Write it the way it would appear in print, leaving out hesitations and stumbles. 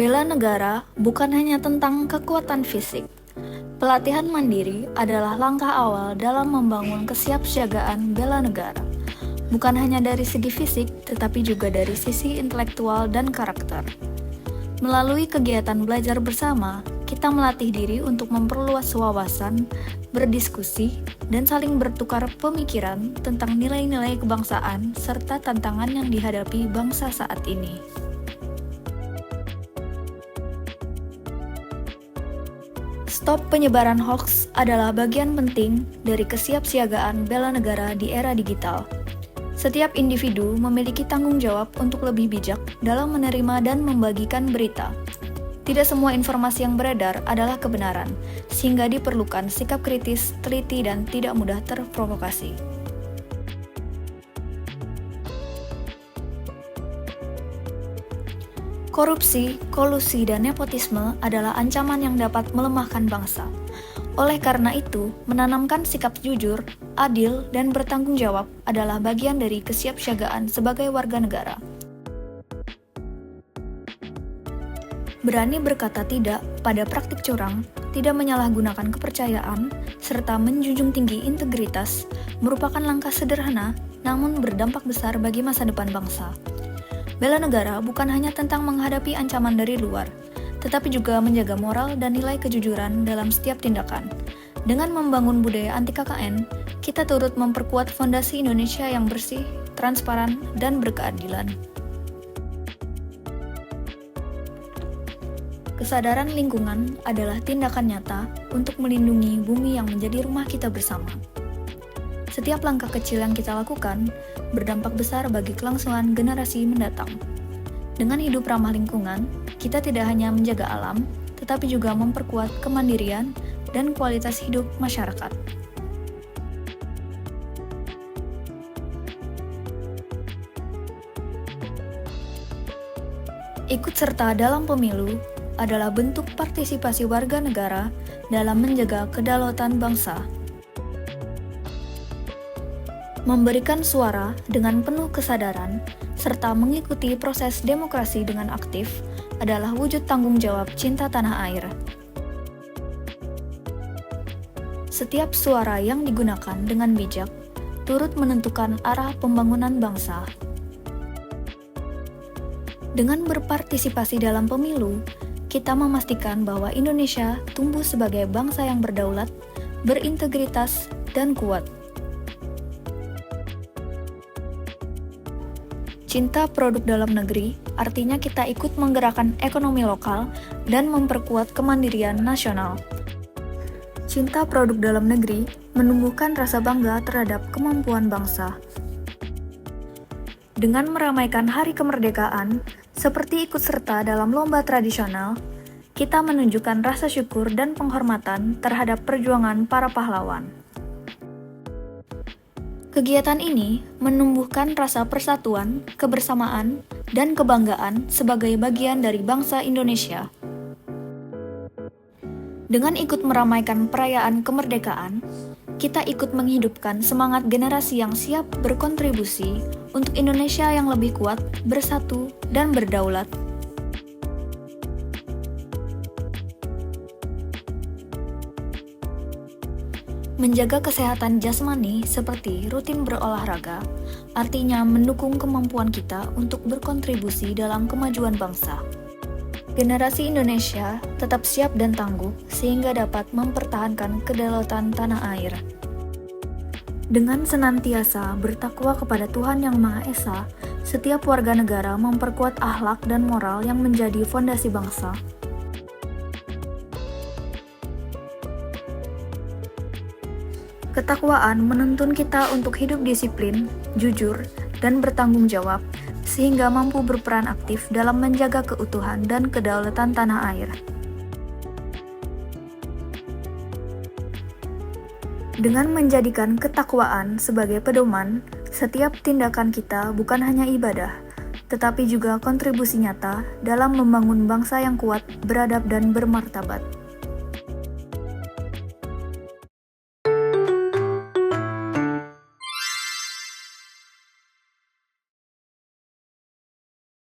Bela negara bukan hanya tentang kekuatan fisik. Pelatihan mandiri adalah langkah awal dalam membangun kesiapsiagaan bela negara. Bukan hanya dari segi fisik, tetapi juga dari sisi intelektual dan karakter. Melalui kegiatan belajar bersama, kita melatih diri untuk memperluas wawasan, berdiskusi, dan saling bertukar pemikiran tentang nilai-nilai kebangsaan serta tantangan yang dihadapi bangsa saat ini. Stop penyebaran hoax adalah bagian penting dari kesiapsiagaan bela negara di era digital. Setiap individu memiliki tanggung jawab untuk lebih bijak dalam menerima dan membagikan berita. Tidak semua informasi yang beredar adalah kebenaran, sehingga diperlukan sikap kritis, teliti, dan tidak mudah terprovokasi. Korupsi, kolusi, dan nepotisme adalah ancaman yang dapat melemahkan bangsa. Oleh karena itu, menanamkan sikap jujur, adil, dan bertanggung jawab adalah bagian dari kesiapsiagaan sebagai warga negara. Berani berkata tidak pada praktik curang, tidak menyalahgunakan kepercayaan, serta menjunjung tinggi integritas merupakan langkah sederhana namun berdampak besar bagi masa depan bangsa. Bela negara bukan hanya tentang menghadapi ancaman dari luar, tetapi juga menjaga moral dan nilai kejujuran dalam setiap tindakan. Dengan membangun budaya anti KKN, kita turut memperkuat fondasi Indonesia yang bersih, transparan, dan berkeadilan. Kesadaran lingkungan adalah tindakan nyata untuk melindungi bumi yang menjadi rumah kita bersama. Setiap langkah kecil yang kita lakukan berdampak besar bagi kelangsungan generasi mendatang. Dengan hidup ramah lingkungan, kita tidak hanya menjaga alam, tetapi juga memperkuat kemandirian dan kualitas hidup masyarakat. Ikut serta dalam pemilu adalah bentuk partisipasi warga negara dalam menjaga kedaulatan bangsa. Memberikan suara dengan penuh kesadaran, serta mengikuti proses demokrasi dengan aktif adalah wujud tanggung jawab cinta tanah air. Setiap suara yang digunakan dengan bijak turut menentukan arah pembangunan bangsa. Dengan berpartisipasi dalam pemilu, kita memastikan bahwa Indonesia tumbuh sebagai bangsa yang berdaulat, berintegritas, dan kuat. Cinta produk dalam negeri artinya kita ikut menggerakkan ekonomi lokal dan memperkuat kemandirian nasional. Cinta produk dalam negeri menumbuhkan rasa bangga terhadap kemampuan bangsa. Dengan meramaikan hari kemerdekaan, seperti ikut serta dalam lomba tradisional, kita menunjukkan rasa syukur dan penghormatan terhadap perjuangan para pahlawan. Kegiatan ini menumbuhkan rasa persatuan, kebersamaan, dan kebanggaan sebagai bagian dari bangsa Indonesia. Dengan ikut meramaikan perayaan kemerdekaan, kita ikut menghidupkan semangat generasi yang siap berkontribusi untuk Indonesia yang lebih kuat, bersatu, dan berdaulat. Menjaga kesehatan jasmani seperti rutin berolahraga, artinya mendukung kemampuan kita untuk berkontribusi dalam kemajuan bangsa. Generasi Indonesia tetap siap dan tangguh sehingga dapat mempertahankan kedaulatan tanah air. Dengan senantiasa bertakwa kepada Tuhan Yang Maha Esa, setiap warga negara memperkuat akhlak dan moral yang menjadi fondasi bangsa. Ketakwaan menuntun kita untuk hidup disiplin, jujur, dan bertanggung jawab, sehingga mampu berperan aktif dalam menjaga keutuhan dan kedaulatan tanah air. Dengan menjadikan ketakwaan sebagai pedoman, setiap tindakan kita bukan hanya ibadah, tetapi juga kontribusi nyata dalam membangun bangsa yang kuat, beradab, dan bermartabat.